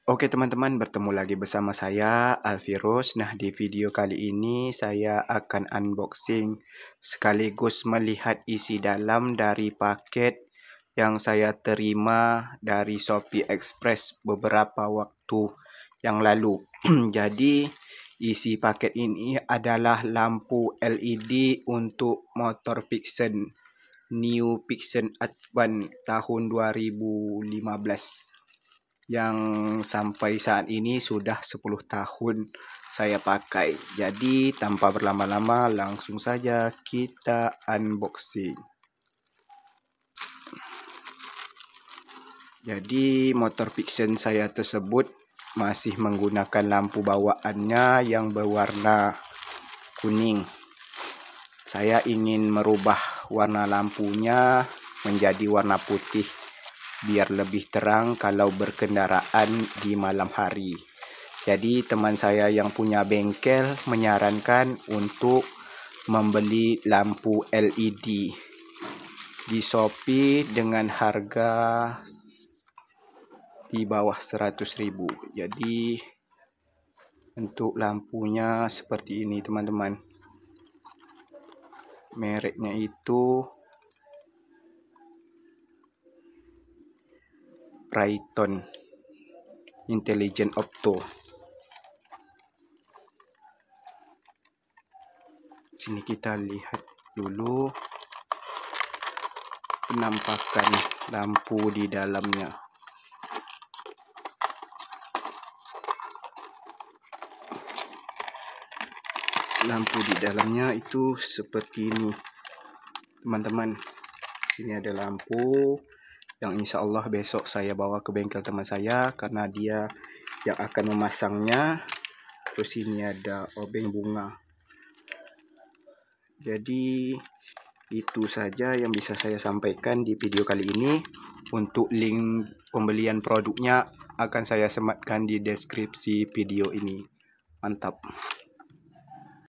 Oke teman-teman, bertemu lagi bersama saya Alvirus. Nah, di video kali ini saya akan unboxing sekaligus melihat isi dalam dari paket yang saya terima dari Shopee Express beberapa waktu yang lalu. Jadi isi paket ini adalah lampu LED untuk motor Vixen New Vixen Advance tahun 2015 yang sampai saat ini sudah 10 tahun saya pakai. Jadi tanpa berlama-lama langsung saja kita unboxing. Jadi motor Vixen saya tersebut masih menggunakan lampu bawaannya yang berwarna kuning. Saya ingin merubah warna lampunya menjadi warna putih biar lebih terang kalau berkendaraan di malam hari. Jadi teman saya yang punya bengkel menyarankan untuk membeli lampu LED di Shopee dengan harga di bawah 100.000. Jadi untuk lampunya seperti ini teman-teman. Mereknya itu Brighton Intelligent Opto. Sini kita lihat dulu penampakan lampu di dalamnya. Lampu di dalamnya itu seperti ini teman-teman. Ini ada lampu yang insya Allah besok saya bawa ke bengkel teman saya karena dia yang akan memasangnya. Terus ini ada obeng bunga. Jadi itu saja yang bisa saya sampaikan di video kali ini. Untuk link pembelian produknya akan saya sematkan di deskripsi video ini. Mantap.